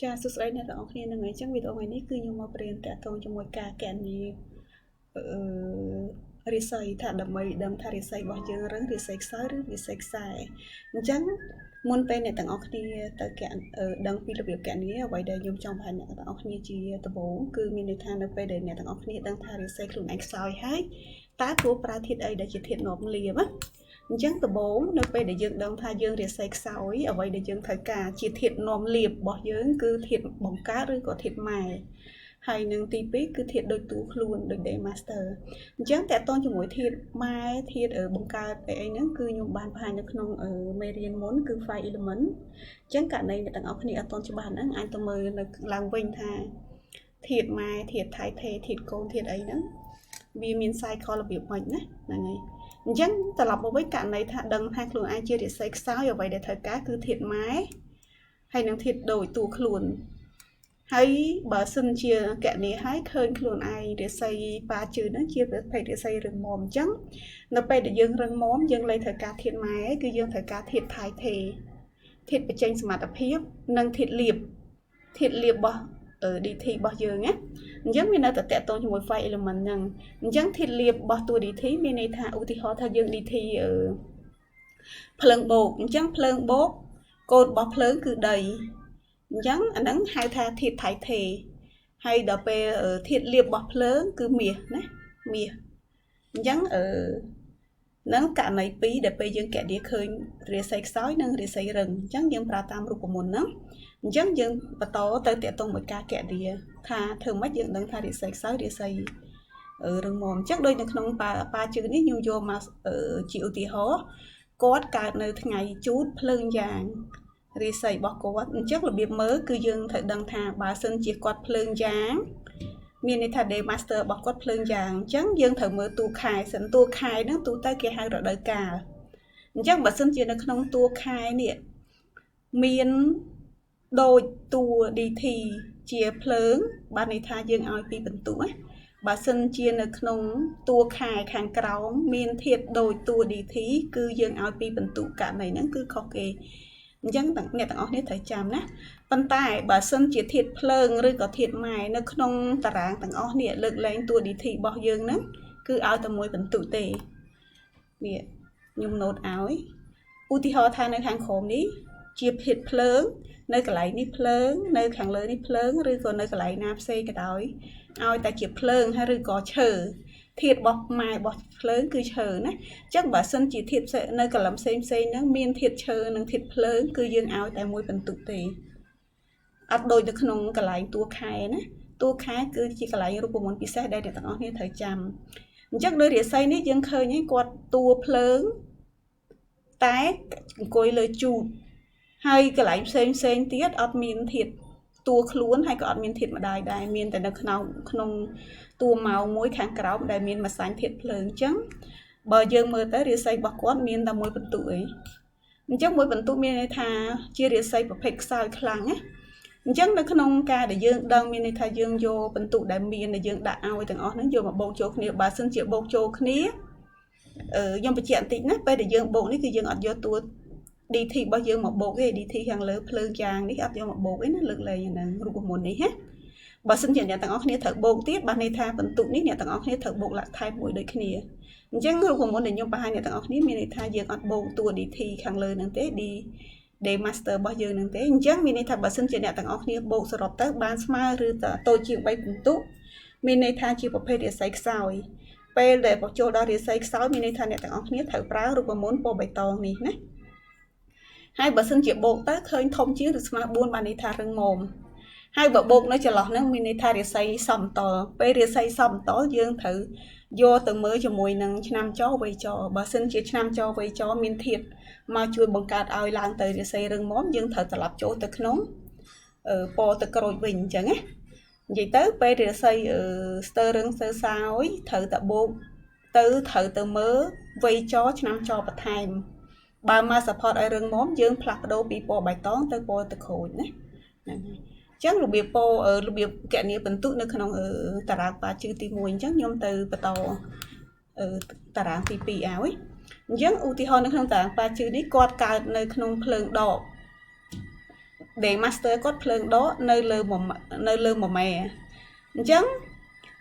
ចាសួស្តីអ្នកទាំងអស់គ្នានឹងអញ្ចឹងវីដេអូថ្ងៃនេះគឺខ្ញុំមករៀនតាក់ទងជាមួយការកណនីរិស័យថាដើម្បីដឹងថារិស័យរបស់យើងរឹងរិស័យខ្សោយឬរិស័យខ្សែអញ្ចឹងមុនពេលអ្នកទាំងអស់គ្នាទៅដឹងពីរបៀបកណនីអ្វីដែលខ្ញុំចង់បញ្ជាក់អ្នកទាំងអស់គ្នាជាដំបូងគឺមានន័យថានៅពេលដែលអ្នកទាំងអស់គ្នាដឹងថារិស័យខ្លួនឯងខ្សោយហើយតើគួរប្រើធាតុអីដែលជាធាតុនាំលាភអញ្ចឹងដំបូងនៅពេលដែលយើងដឹងថាយើងរាសីខ្សោយអ្វីដែលយើងត្រូវការជាធាតុនាំលាភរបស់យើងគឺធាតុបង្កើតឬក៏ធាតុម៉ែហើយនឹងទី2គឺធាតុដូចទូខ្លួនដូច Day Master អញ្ចឹងតើតើជាមួយធាតុម៉ែធាតុបង្កើតអីហ្នឹងគឺខ្ញុំបានបង្ហាញនៅក្នុងមេរៀនមុនគឺ 5 element អញ្ចឹងករណីអ្នកទាំងអស់គ្នាអត់ទាន់ច្បាស់ហ្នឹងអាចទៅមើលនៅឡើងវិញថាធាតុម៉ែធាតុថៃថេធាតុកូនធាតុអីហ្នឹងវាមាន cycle របៀបម៉េចណាហ្នឹងហើយអញ្ចឹងត្រឡប់មកវិញករណីថាដឹងថាខ្លួនឯងជារាសីខ្សោយអ្វីដែលត្រូវការគឺធាតុម៉ែហើយនឹងធាតុដូចតួខ្លួនហើយបើសិនជាកណនីហើយឃើញខ្លួនឯងរាសីប៉ាជឿហ្នឹងជាប្រភេទរាសីរឹងមាំអញ្ចឹងនៅពេលដែលយើងរឹងមាំយើងលែងត្រូវការធាតុម៉ែគឺយើងត្រូវការធាតុថៃថេធាតុបញ្ចេញសមត្ថភាពនិងធាតុលាភរបស់ DT របស់យើងណាអញ្ចឹងវានៅតែតកតងជាមួយ 5 element ហ្នឹងអញ្ចឹងធាតុលាភរបស់តួ DT មានន័យថាឧទាហរណ៍ថាយើង DT ភ្លើងបូកអញ្ចឹងភ្លើងបូកកូនរបស់ភ្លើងគឺដីអញ្ចឹងអាហ្នឹងហៅថាធាតុថៃថេហើយដល់ពេលធាតុលាភរបស់ភ្លើងគឺមាសណាមាសអញ្ចឹងនឹងករណី2ដែលពេលយើងកណនីឃើញរាសីខ្សោយនិងរាសីរឹងអញ្ចឹងយើងប្រើតាមរូបមន្តហ្នឹងអញ្ចឹងយើងបន្តទៅតាក់ទងមួយការកណនីថាធ្វើម៉េចយើងដឹងថារាសីខ្សោយរាសីរឹងមាំអញ្ចឹងដូចនៅក្នុងប៉ាជឿនេះខ្ញុំយកមកជាឧទាហរណ៍គាត់កើតនៅថ្ងៃជូតភ្លើងយ៉ាងរាសីរបស់គាត់អញ្ចឹងរបៀបមើលគឺយើងត្រូវដឹងថាបើសិនជាគាត់ភ្លើងយ៉ាងមានន័យថា Day Master របស់គាត់ភ្លើងយ៉ាងអញ្ចឹងយើងត្រូវមើលតួខែសិនតួខែហ្នឹងទូទៅគេហៅរដូវកាលអញ្ចឹងបើសិនជានៅក្នុងតួខែនេះមានដូចតួ DT ជាភ្លើងបានន័យថាយើងឲ្យពីបន្ទុកណាបើសិនជានៅក្នុងតួខែខាងក្រោមមានធាតុដូចតួ DT គឺយើងឲ្យពីបន្ទុកករណីហ្នឹងគឺខុសគេអញ្ចឹងអ្នកទាំងអស់នេះត្រូវចាំណាប៉ុន្តែបើសិនជាធាតុភ្លើងឬក៏ធាតុម៉ែនៅក្នុងតារាងទាំងអស់នេះលើកលែងតួ DT របស់យើងហ្នឹងគឺឲ្យតែមួយបន្ទុកទេនេះខ្ញុំណូតឲ្យឧទាហរណ៍ថានៅខាងក្រោមនេះជាធាតុភ្លើងនៅកន្លែងនេះភ្លើងនៅខាងលើនេះភ្លើងឬក៏នៅកន្លែងណាផ្សេងក៏ដោយឲ្យតែជាភ្លើងហើយឬក៏ឈើធាតុរបស់ម៉ែរបស់ភ្លើងគឺឈើណាអញ្ចឹងបើសិនជាធាតុនៅកលឹមផ្សេងហ្នឹងមានធាតុឈើនិងធាតុភ្លើងគឺយើងឲ្យតែមួយបន្ទុកទេអត់ដូចនៅក្នុងកន្លែងតួខែណាតួខែគឺជាកន្លែងរូបមន្តពិសេសដែលអ្នកទាំងអស់គ្នាត្រូវចាំអញ្ចឹងដោយរាសីនេះយើងឃើញឯងគាត់តួភ្លើងតែអង្គុយលើជូតហើយកន្លែងផ្សេងទៀតអត់មានធាតុតួខ្លួនហើយក៏អត់មានធាតុម្ដាយដែរមានតែនៅក្នុងតួម៉ោងមួយខាងក្រោមដែលមានម្សៅធាតុភ្លើងអញ្ចឹងបើយើងមើលទៅរាសីរបស់គាត់មានតែមួយបន្ទុកអីអញ្ចឹងមួយបន្ទុកមានន័យថាជារាសីប្រភេទខ្សោយខ្លាំងណាអញ្ចឹងនៅក្នុងការដែលយើងដឹងមានន័យថាយើងយកបន្ទុកដែលមានដែលយើងដាក់ឲ្យទាំងអស់ហ្នឹងយកមកបូកចូលគ្នាបើសិនជាបូកចូលគ្នាខ្ញុំបញ្ជាក់បន្តិចណាពេលដែលយើងបូកនេះគឺយើងអត់យកតួ DT របស់យើងមកបូកទេ DT ខាងលើភ្លើងយ៉ាងនេះអត់យកមកបូកទេណាលើកលែងហ្នឹងរូបមន្តនេះណាបើសិនជាអ្នកទាំងអស់គ្នាត្រូវបូកទៀតបានន័យថាបន្ទុកនេះអ្នកទាំងអស់គ្នាត្រូវបូកឡើងថែមមួយដូចគ្នាអញ្ចឹងរូបមន្តដែលខ្ញុំបង្ហាញអ្នកទាំងអស់គ្នាមានន័យថាយើងអត់បូកតួ DT ខាងលើហ្នឹងទេ Day Master របស់យើងហ្នឹងទេអញ្ចឹងមានន័យថាបើសិនជាអ្នកទាំងអស់គ្នាបូកសរុបទៅបានស្មើឬតូចជាង3បន្ទុកមានន័យថាជាប្រភេទរាសីខ្សោយពេលដែលបញ្ចូលដល់រាសីខ្សោយមានន័យថាអ្នកទាំងអស់គ្នាត្រូវប្រើរូបមន្តពណ៌បៃតងនេះណាហើយបើសិនជាបូកទៅឃើញធំជាងឬស្មើ4បានន័យថារឹងមាំហើយបើបូកនៅចន្លោះហ្នឹងមានន័យថារាសីសមតលពេលរាសីសមតលយើងត្រូវយកទៅមើលជាមួយនឹងឆ្នាំចវ័យចបើសិនជាឆ្នាំចវ័យចមានធាតុមកជួយបង្កើតឲ្យឡើងទៅរាសីរឹងមាំយើងត្រូវត្រឡប់ចូលទៅក្នុងពណ៌ទឹកក្រូចវិញអញ្ចឹងណានិយាយទៅពេលរាសីស្ទើររឹងស្ទើរសោយត្រូវតែបូកទៅត្រូវទៅមើលវ័យចឆ្នាំចបន្ថែមបើមក support ឲ្យរឹងមាំយើងផ្លាស់ប្ដូរពីពណ៌បៃតងទៅពណ៌ទឹកក្រូចណាហ្នឹងហើយអញ្ចឹងរបៀបរបៀបកណនីបន្ទុកនៅក្នុងតារាងប៉ាជឿទី1អញ្ចឹងខ្ញុំទៅបន្តតារាងទី2ឲ្យអញ្ចឹងឧទាហរណ៍នៅក្នុងតារាងប៉ាជឿនេះគាត់កើតនៅក្នុងភ្លើងដក để master cốt phượng đó nơi lơ một mè chẳng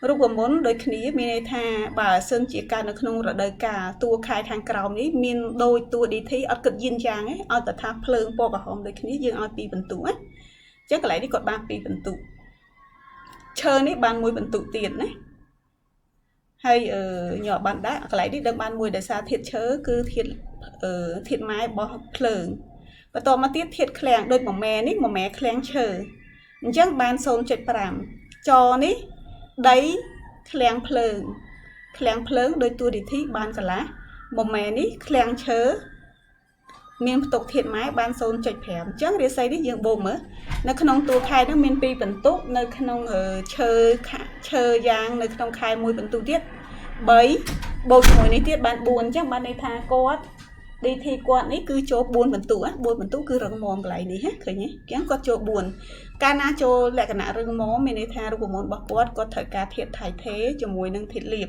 รูปมนต์โดยคนี้มีในท่าบ่าซึ่งจีการในขนมระดับกาตัวคายทางกราวนี้มีโดยตัวดีที่เอากึศยินจางเอาแต่ท่าเพลิงปอกระหอมโดยคนี้ยังเอาปีบรรทุกเจ้าก็ไหลที่กดบางปีบรรทุกเชิญนี่บานมวยบรรทุกเตียนนะให้หยอดบานได้ก็ไหลที่เดิมบานมวยแต่ซาเทียดเชื้อคือเทียดไม้บ่อเพลิงประตูมาเทียดแคลงโดยหมอแม่นี่หมอแม่แคลงเชิญเจ้าบานโซนเจ็ดปรามจอนี่đấy khleng phleung đôi tua đi thi ban cả lá một mẹ ní khleng chớ miền tục thiệt mái ban sôn chạch phèm chớ để xây đi dương bồn nữa nó không tua khai nó miền pi bẩn tốt nó không chơi giang nó không khai mùi bẩn tu tiết bấy bột mùi ní tiết ban buồn chắc ban này tha có đi thi quan ấy cứ chỗ buồn bẩn tú cứ răng mồm lại đi hết khởi nhé kén có chỗ buồn Cana cho lại cái nã rừng mó mình đi tha của món bạc quát có thời ca thiệt thay thế cho mùi nâng thịt liệp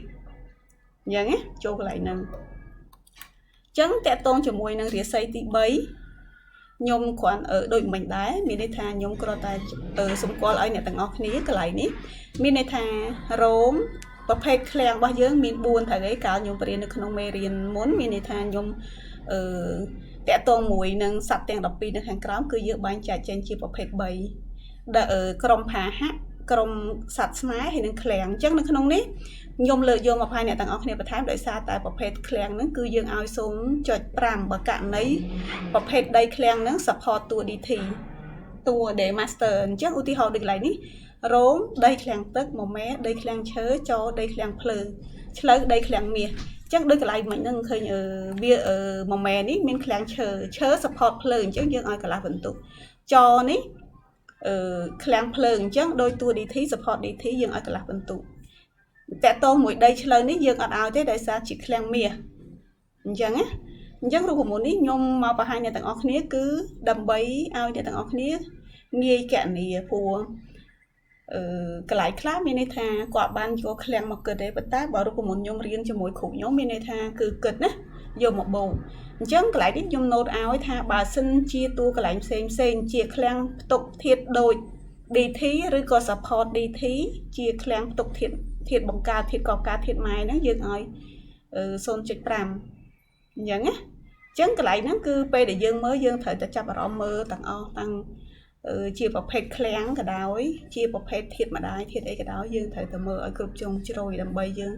nhớ nhé cho lại nâng chấn tẹ tôn cho mùi nâng rỉa xây tí bấy nhôm khoản ở đội mình đá mình đi tha nhôm có ta ở xung quanh ấy nè tầng óc ní cái lại ní mình đi tha rốm và phê khleng bao giờ mình buồn thằng ấy cao nhôm bền được không mê riêng muốn mình đi tha nhôm tẹ tôn mùi nâng sạch tiền đập pi nâng hàng cám cứ giữ bán chạy trên chi và phê bấy đã ở krom phá hát krom sạch smái thì nên khleng chắc nó không ní nhôm lợi vô mà phai này tầng óc này phải đợi xa tại bọc phết khleng nó cứ dương ao xuống chọi pram bậc cạn đấy bọc phết đây khleng nó support tua đi thì tua để master chắc ưu tiên họ được lại ní rốn đây khleng tức một mé đây khleng chớ cho đây khleng phơi chớ đây khleng mía chắc đôi cái lại mình nâng khơi ở bia ở một mé ní mình khleng chớ support phơi chắc dương ao cả là vận tụ cho ní khleng phơi chắc đôi tua đi thí support đi thí dương ao cả là vận tụแต่โตหมวยได้เฉลยนี่ยังเอาได้ได้ซาจิแคลงเมียยังอ่ะยังรูปหมูนี่ยมมาประหารในต่างออกนี้คือดำใบเอาในต่างออกนี้มีแก่นี่ผัวกลายคลามีในทางกว่าบ้านก็แคลงมาเกิดได้ปัตตาบอกรูปหมูยมเรียนจะหมวยขู่ยมมีในทางคือเกิดนะยมมาโบยังกลายที่ยมโนดเอาไอ้ทางบาสินเชียตัวกลายเซนเชียแคลงตกเทียดโดยดีทีหรือก็สปอร์ตดีทีเชียแคลงตกเทียดthiệt bằng ca thiệt cọp ca thiệt mai nó dương ơi xôn chích pram những á chấn cái lại nó cứ pe để dương mới dương thời ta chấp vào mơ tặng o tăng chia vào pet klang cái đào ấy chia vào pet thiệt mà đai thiệt ấy cái đó dương thời ta mơ ở cục chung rồi làm bay dương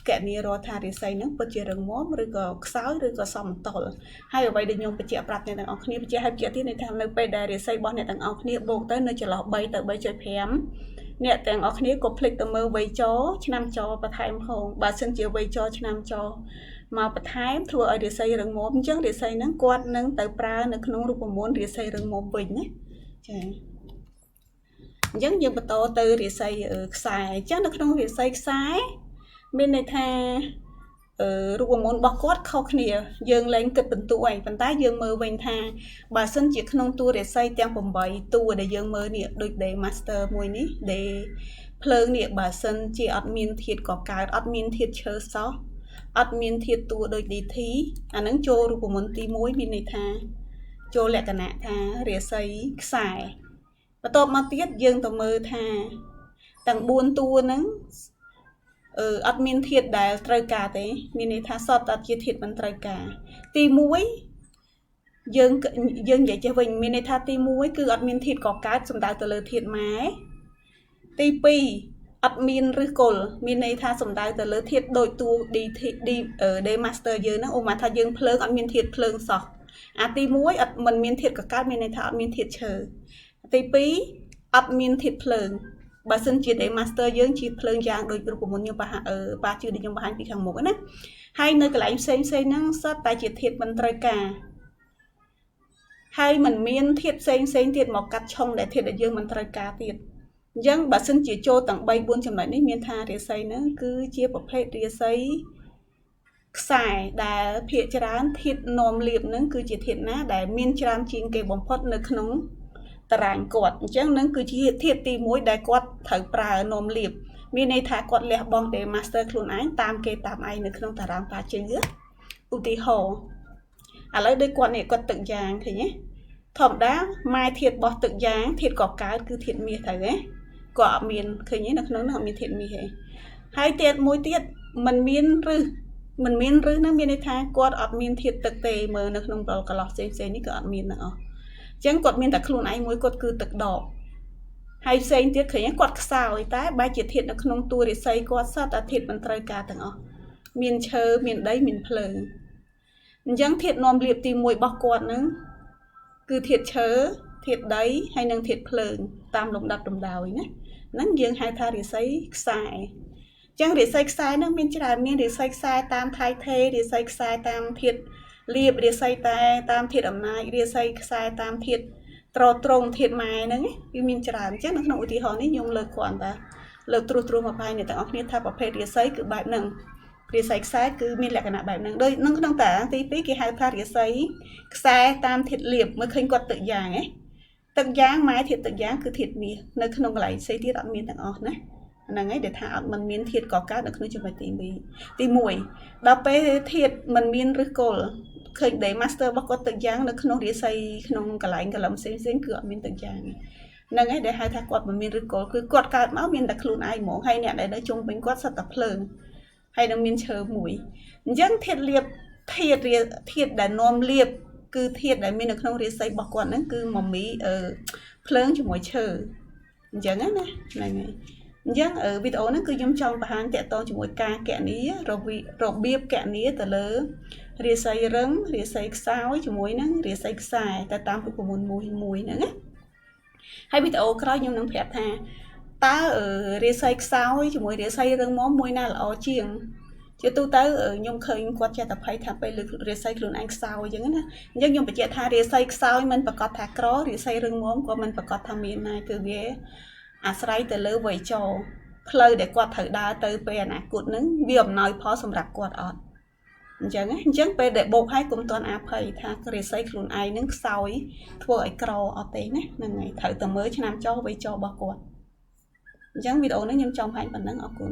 kẻ nia ro tha để xây nó bớt chia rừng móm rồi có sáu rồi có xong tỏi hai ở bay để nhung bớt chia bạc này tặng o kia bớt chia hai chia tí này tham nơi pe để xây bon này tặng o kia buộc tới nơi chờ lọ bay tới bay chơi phèm nèแต่งออกนี้ก็พลิกตัวมือไว้จอชนำจอประทายมหงบาซึ่งเจียวไว้จอชนำจอมาประทายทัวร์เดี๋ยวใส่เรื่องมอมจังเดี๋ยวใส่นั่งกวาดนั่งเตยปลานั่งขนมรูปม้วนเดี๋ยวใส่เรื่องมอมวิ่งนะใช่ยังยังประตูเตยเดี๋ยวใส่สายจังนั่งขนมเดี๋ยวใส่สายเป็นในทางรูปม้วนบอกกวาดเข้าขี้ยังเล่นเกิดเป็นตัวปันท้ายยังมือเว้นทางบาซึ่งจีขนมตัวเดี๋ยวใส่เตียงผมใบตัวเดี๋ยวยังมือเนี่ยโดยเดย์มาสเตอร์มวยนี้เดย์เพลิงเนี่ยบาซึ่งจีอัดมินเทียดก่อการอัดมินเทียดเชอร์ซออัดมินเทียดตัวโดยดีทีอันนั้นโจรูปม้วนตีมวยมีในทางโจแหลกกันนะทางเดี๋ยวใส่สายประตูมาเทียดยังตัวมือทางต่างบุญตัวนั้นอัดมินเทียดได้ตรายกาเต้มีในท่าสอบตัดเทียดมันตรายกาตีมวยยังใหญ่จะวิ่งมีในท่าตีมวยคืออัดมินเทียดก่อการสมดาวตัวเลยเทียดไม้ตีปีอัดมินหรือกลมีในท่าสมดาวตัวเลยเทียดโดยตัวดีเดย์มาสเตอร์เยอะนะโอมาท่ายังเพลิงอัดมินเทียดเพลิงสอกตีมวยอัดมันมินเทียดก่อการมีในท่าอัดมินเทียดเชอตีปีอัดมินเทียดเพลิงบาซึ่งจีได้มาสเตอร์ยังจีเพลิงยางโดยรูปมนต์ยังปะจีได้ยังบานปีขังหมกนะให้ในกระไรเซนนั่งซัดแต่จีเทียดมันตรายกาให้มันมีนเทียดเซนเทียดหมอกกัดช่องแต่เทียดยังมันตรายกาเทียดยังบาซึ่งจีโจต่างใบบุญจำหน่ายนี่มีทาเรียไซนั่งคือเจียประเภทเรียไซสายแต่เพียจานเทียดนอมเลียบนั่งคือจีเทียดนะแต่มีนจานจีนเก็บบอมพอดในขนมตารางกอดจังนั้นคือที่เทียบตีมวยได้กอดถือปลานมเลียบมีในท่ากอดเลี้ยบองเดมาสเตอร์คลูนไอตามเกตามไอในขนมตารางปลาเชื้ออุติโฮอะไรได้กอดเนี่ยกอดตึกยางคือเนี้ย ធម្មតាម៉ែធាតរបស់ទឹកយ៉ាងធាតកកើតគឺធាតមាសទៅហ៎ក៏អត់មានឃើញទេនៅក្នុងនោះអត់មានធាតមាសទេហើយធាតមួយទៀតมันមានរឹសហ្នឹងមានន័យថាគាត់អត់មានធាតទឹកទេមើលនៅក្នុងប្រកន្លោះផ្សេងនេះក៏អត់មានទាំងអស់អញ្ចឹងគាត់មានតែខ្លួនឯងមួយគាត់គឺទឹកដកហើយផ្សេងទៀតឃើញគាត់ខ្សោយតែបែរជាធាតនៅក្នុងតួរិស័យគាត់សតតែធាតមិនត្រូវការទាំងអស់មានឈើមានដីមានភ្លើងអញ្ចឹងធាតនាំលៀបទី1របស់គាត់ហ្នឹងគឺធាតឈើធាតដីហើយនិងធាតភ្លើងតាមលំដាប់លំដោយណាហ្នឹងយើងហៅថារិស័យខ្សែអញ្ចឹងរិស័យខ្សែហ្នឹងមានច្រើនមានរិស័យខ្សែតាមថៃថេរិស័យខ្សែតាមធាតលៀបរិស័យតែតាមធាតអំណាចរិស័យខ្សែតាមធាតត្រង់ធាតម៉ែហ្នឹងវាមានច្រើនអញ្ចឹងនៅក្នុងឧទាហរណ៍នេះខ្ញុំលើកគ្រាន់តែលើកត្រួសមកបាយអ្នកទាំងអស់គ្នាថាប្រភេទរិស័យគឺបែបហ្នឹងរិស័យខ្សែគឺមានលក្ខណៈបែបហ្នឹងដូចនឹងក្នុងតាទី2គេហៅថារិស័យខ្សែតាមធាតលៀបមើលឃើញគាត់ទឹកយ៉ាងហ៎ទឹកយ៉ាងម៉ែធាតទឹកយ៉ាងគឺធាតមាសនៅក្នុងកន្លែងផ្សេងទៀតអត់មានទាំងអស់ណាហ្នឹងហើយដែលថាអត់មិនមានធាតកកើតនៅក្នុងចំណុចទី1ដល់ពេលធាតមិនមានឫសគល់ឃើញដែល master របស់គាត់ទឹកយ៉ាងនៅក្នុងរិស័យក្នុងកន្លែងកលឹមផ្សេងគឺអត់មានទឹកយ៉ាងហ្នឹងហើយដែលហៅថាគាត់មិនមានឫសគល់គឺគាត់កើតមកមានតែខ្លួនឯងហ្មងហើយអ្នកដែលនៅជុំវិញគាត់សិតតែភ្លើងហើយនឹងមានឈើមួយអញ្ចឹងធាតលៀបធាតដែលនាំលៀបគឺធាតដែលមាននៅក្នុងរាសីរបស់គាត់ហ្នឹងគឺមមីភ្លើងជាមួយឈើអញ្ចឹងណាហ្នឹងហើយអញ្ចឹងវីដេអូហ្នឹងគឺខ្ញុំចង់បង្ហាញតកតងជាមួយការកណនីរបៀបកណនីទៅលើរាសីរឹងរាសីខ្សោយជាមួយនឹងរាសីខ្សែតែតាមរូបមន្តមួយហ្នឹងណាហើយវីដេអូក្រោយខ្ញុំនឹងប្រាប់ថាតើរាសីខ្សោយជាមួយរាសីរឹងមាំមួយណាល្អជាងជាទូទៅខ្ញុំឃើញគាត់ចេះតែភ័យថាពេលលើរាសីខ្លួនឯងខ្សោយអញ្ចឹងណាអញ្ចឹងខ្ញុំបញ្ជាក់ថារាសីខ្សោយមិនប្រកាសថាក្ររាសីរឹងមាំក៏មិនប្រកាសថាមានណាគឺវាអាស្រ័យទៅលើវ័យចរផ្លូវដែលគាត់ត្រូវដើរទៅពេលអនាគតហ្នឹងវាអំណោយផលសម្រាប់គាត់អត់អញ្ចឹងពេលដែលបោកហើយកុំទាន់អាភ័យថារាសីខ្លួនឯងហ្នឹងខ្សោយធ្វើឲ្យក្រអត់ទេណាហ្នឹងហើយត្រូវតែមើលឆ្នាំចោវ័យចររបស់គាត់អញ្ចឹងវីដេអូនេះខ្ញុំចង់បង្ហាញប៉ុណ្ណឹងអរគុណ